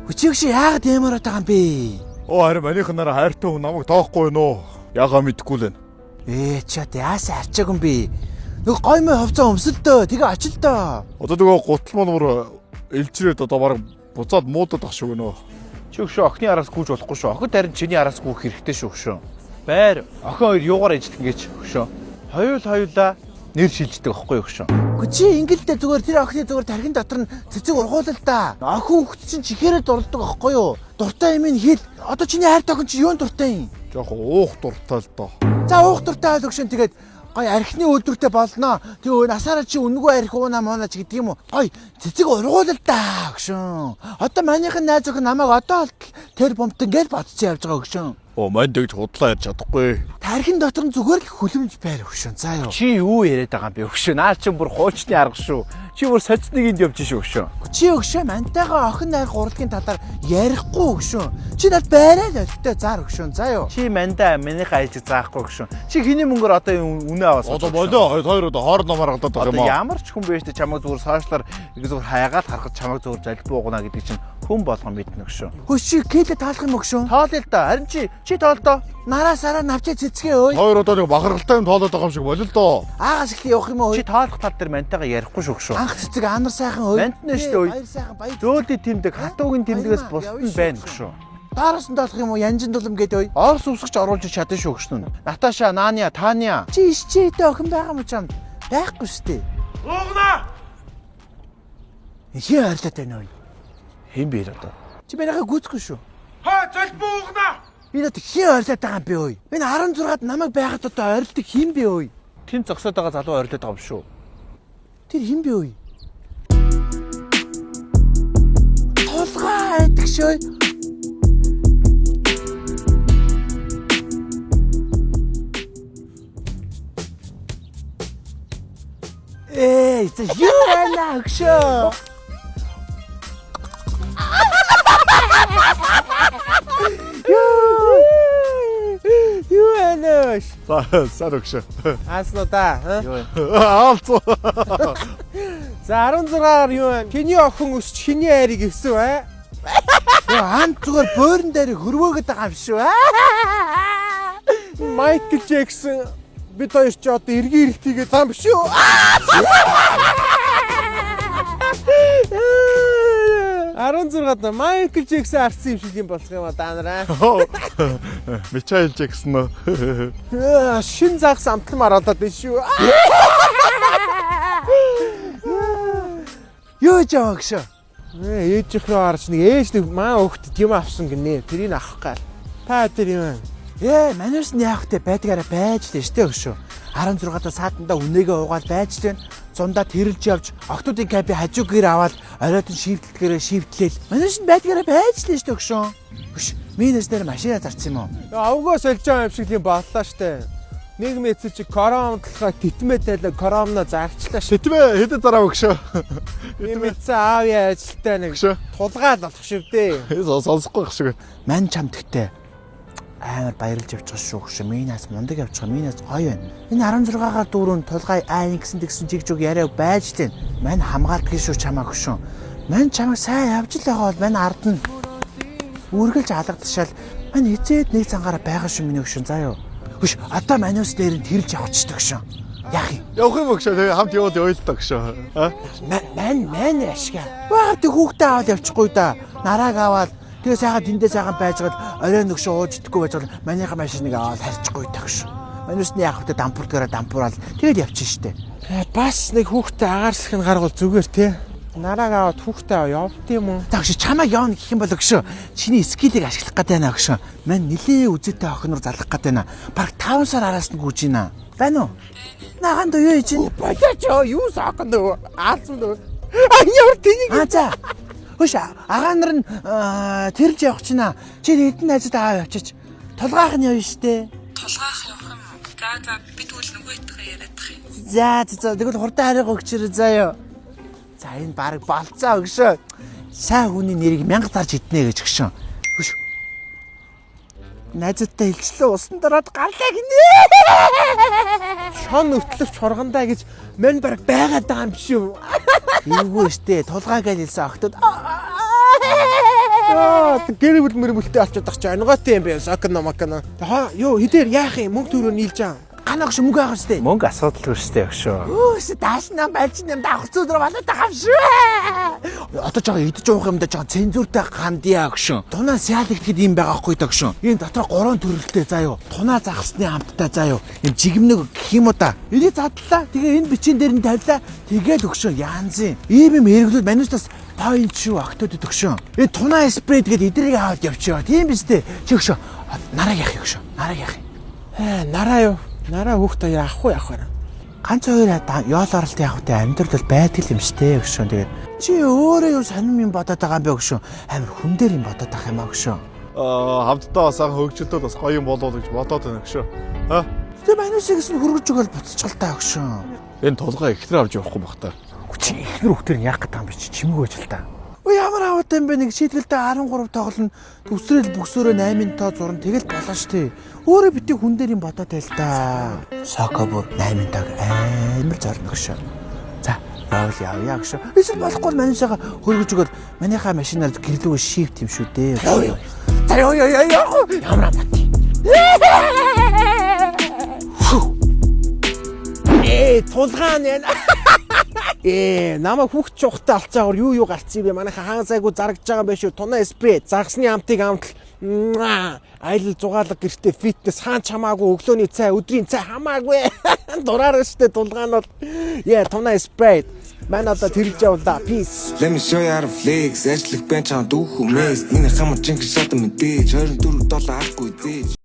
Хүчигш яагаад ямар байгаа юм бэ? Харин манийхнараа хайртай хүн намайг тоохгүй нөө. Ягаа мэдэхгүй л байна. Чад яасаа арчааг юм бэ? Нэг гой мэй ховцоо өмсөлдөө. Тэгээ очил доо. Одоо нөгөө гутал мөр элжрээд одоо баг буцаад муудаад ах шүү гэнэ. Чи өгшөө охины араас гүйж болохгүй шүү. Охид харин чиний араас гүйх хэрэгтэй шүү өгшөө. Байр охин хоёр юугаар ижлэх ингэж өгшөө. Хоёулаа нэр шилждэг аахгүй өгшөө. Чи ингэлдээ зүгээр тэр охины зүгээр тархин дотор нь цэцэг ургуулал та. Охин хөхт чинь чихээрээ дурддаг аахгүй юу? Дуртай юм ин хэл. Одоо чиний хайртай охин чи юунд дуртай юм? Жохо уух дуртай л доо. За уух дуртай л өгшөн тэгээд гой архины үйлдвэртэй болноо. Тэгээ насаараа чи үнэгүй арх уунаа моона ч гэдэг юм уу? Гой цэцэг ургуулал та өгшөн. Одоо манийхэн найз охин намайг одоо л тэр бомтон гэж бодсон явж байгаа өгшөн. Мань тэгж худлаа ярьж чадахгүй. Тархин дотор нь зүгээр л хүлэмж байр өгшөн. За юу. Чи юу яриад байгаа юм бэ өгшөө? Наа чи бүр хуучны арга шүү. Чи бүр соцныг энд явж шүү өгшөө. Чи өгшөө мантайгаа охин найрх урлагийн талаар ярихгүй өгшөө. Чи над байраа л олигтой зар өгшөө. За юу. Чи мандаа минийхээ ажиг заахгүй өгшөө. Чи хэний мөнгөөр одоо үнэ аваас. Одоо болоо хоёр одоо хоорондоо маргалдаад байгаа юм аа. аа. Ямар ч хүн биш тэ чамайг зүгээр сошиалаар зүгээр хаягаад харахад чамайг зүгээр залбуугна гэдэг чинь хүн болгон мэднэ өгшөө. Хөшиг кэлэ таалах юм өгшөө. Тоолё л да. Харин чи тоолдоо. Нараасаараа навчаа цэцгээ өөй. Хоёр одоо нэг бахаргалтай юм тоолоод байгаа юм шиг болоо л доо. Аагаас ихлэ явах юм уу? Чи тоолох тал дээр мантайгаа ярихгүй шүү өгшөө. Анх цэцэг амар сайхан өөй. Мантна шүү өөй. Баяр сайхан баяр. Зөөлдийн тэмдэг хатуугийн тэмдгээс бусд нь байна өгшөө. Даараас нь тоолох юм уу? Янжин дулам гэдэг өөй. Орос үсгэж оруулж чадсан шүү өгшнө. Наташа, Наня, Таня. Чи ичээдээ охин байгаа юм чам. Байхгүй штэ. Уугна. Ихээ харлаад байна өөй. Хэн бэ одоо? Чи манайхаа гүцэхгүй шүү. Залбуугна. Би нөт ихээ ойрлоод байгаа юм би өөй. Энэ 16-ад намайг байхад одоо ойрлдог хин би өөй. Тэн зогсоод байгаа залуу ойрлоод байгаа юм шүү. Тэр хин би өөй. Толгой айдаг шөө. За юу байна өгшөө. Юу энэш? Сар өгшөө. Ааснаа да. Аалцуу. За 16-аар юу вэ? Чиний охин өсч чиний айрыг өвсөн аа? Хамт зүгээр буурн дээр хөрвөөгд байгаа юм шүү аа? Майкл Джексон бид хоёр ч одоо эргэн ирэлтийгээ зам биш үү? 16-ад Майкл Джексон арцсан юм шиг юм болох юм а даанараа. Мичаэл Джексон. Шин загс амтлан мараалаад байна шүү. Юу жааг шүү. Ээжийнхээ харж нэг ээж нэг маа хөхт юм авсан гинэ. Тэрийг авах гал. Та тэр юм. Манайс нь яахтай байдгаараа байж лээ штэ өшөө. 16-аад саатандаа үнэгээ уугаад байж лээ. Зундаа тэрэлж явж октодын капи хажуугаар аваад оройд нь шивтлэгээрээ шивтлээл. Манайс нь байдгаараа байж лээ штэ өшөө. Хөш, минес дээр машина зарцсан юм уу? Авгоо сольж байгаа юм шиг юм боллоо штэ. Нэг мэцэл чи коромдлохоо титмээ тайлаа коромно зарчлаа штэ. Титмээ хэдэд дараа өгшөө. Нэг мэцэн аавья ажилтаа нэг тулгаал болох шивдээ. Сонсохгүй их шиг. Ман чамдгтээ амар баярлж явж байгаа шүү хөшөө. Минаас мундаг явж байгаа. Минаас гоё байна. Энэ 16-гаар дүүрэн тулгай айн гэсэн тэгсэн жигжиг яриа байж тэн. Мань хамгаалдаг шүү чамаа хөшөө. Мань чамаа сайн явж л байгаа бол мань ард нь үргэлж алгадшаал. Мань эцээд нэг цангаараа байгаа шүү миний хөшөө. За юу. Хөш одоо маниус дээр нь тэрж явчихдаг шүү. Яах юм? Явах юм өгшөө. Тэгээ хамт яваад ойлдог шүү. Мань ашгаа. Баа тэг хүүхдээ аваад явчихгүй да. Нарааг аваад тэгээ сайхан тэндээ сайхан байжгаад оройн нөгшөө ууждаггүй байжгаад манийхаа машиныг аваад харчихгүй тагш. Манайс нь яах вэ дампур дээрээ дампуураад тэгээд явчих штэ. Бас нэг хүүхдээ агаарсах нь гаргал зүгээр те. Нарааг аваад хүүхдээ явд юм уу? Тагш чамаа явна гэх юм бол өгшөө. Чиний скилийг ашиглах гэдэг байна өгшөө. Мань нилээ үзэтэй охиноор залгах гэдэг байна. Бараг 5 сар араас нь гүйж байна. Байна уу? Нааганд юу хийж байна? Бачаач юу сааканд аалцсан дөө. Ямар тэнийг. За. Хөш агаа нар нь тэрж явах чинь чи хэдэн найзад аваа явчих. Толгаах нь явна штэ. Толгаах явах юм уу? За бид үл нөгөөдхөө яриадах юм. За тэгвэл хурдан хариг өгчрөө заяа. За энэ баг болцоо өгшөө. Сайн хүний нэрийг 1000 тарж иднэ гэж өгшөө. Хөш. Найзадтай хэлчлээ усан дороод гарлаа гинэ. Шон өтлөвч хургандаа гэж мань баг байгаад байгаа юм биш үү? Эвгүй штэ тулгаа гэж хэлсэн охтод. гэрэл мөрмөлтэй олчиход тах чи ангаатай юм бэ сокно макно. Юу хідээр яах юм мөнгө төрөө нийлж аа. Ганагш мөнгө авах штэ. Мөнгө асуудалгүй штэ өгшөө. Өөс даашнаа байж нэм давах зүудрэ болоод байгаа юм шүү. Одоо жоо идэж уух юмдаа жоо цензуртай хандъя өгшөө. Тунаа сяалэгдэхэд юм байгаа хгүй дөгшөө. Энэ дотор 3 төрөлтэй заа юу. Тунаа загсны хамттай заа юу. Эм жигмнэг гэх юм уу та. Энийг задлаа. Тэгээ энэ бичэн дээр нь тавилаа. Тэгээл өгшөө янзын. Ийм хэрэглүүд манустас point шүү октодод өгшөө. Энэ тунаа спрей тэгээд эдрийг аваад явчихё. Тийм биз дээ. Чи өгшөө. Нараа яах өгшөө. Нараа яах. Нараа юу. Нараа хүүхдээ яах вэ яах вэ? Ганц хоёр ёолоролт явах үедээ амьдрал бол байдаг юм штэ өгшөө. Тэгээд чи өөрөө юу сонирм юм бодоод байгаа юм бэ өгшөө. Амар хүн дээр юм бодоод байгаа юм аа өгшөө. Хамтдаа бас хөгжөлтөд бас гоё юм болоо гэж бодоод байна гшөө. Тэгээ манусигс нь хөргөж өгөөл буцчихлаа өгшөө. Энэ тулгаа ихнэр авч явахгүй бах та. Чи ихнэр хүүхдэр яах гэдэг юм бэ чи чимэг байж л та. Ямар аваад юм бэ нэг шийдвэрдээ 13 тоглоно. Төвсрэл бүксөөрөө 8 тоо зурна тэгэл болно штэ. Өөрөө битгий хүн дээр юм бодоод байл та. Соко бүр 8 таг амар зорно гшөө. За явъя гшөө. Эсвэл болохгүй манусаага хөргөж өгөөл манийхаа машинаар гэрлүүгээ шифт юм шүү дээ. За ямар амт. Тулгаан яа. Намайг хүүхд чухтай алцаагаар юу гарцсан юм бэ? Манайха хаан сайгүй зарагдж байгаа юм байна шүү. Тунаа спрей, загсны амтыг амтал. Айл зугаалга гэртээ фитнес хаан чамаагүй өглөөний цай, өдрийн цай хамаагүй. Дураар өштэй тулгаан бол. Тунаа спрей. Мань одоо тэрж явлаа. Peace. Let me show you how to flex. Ажлах бэн чам дүүх хүмээс. Миний хамт жинхэнэ шатан мэдээж 24 доллар авахгүй зээж.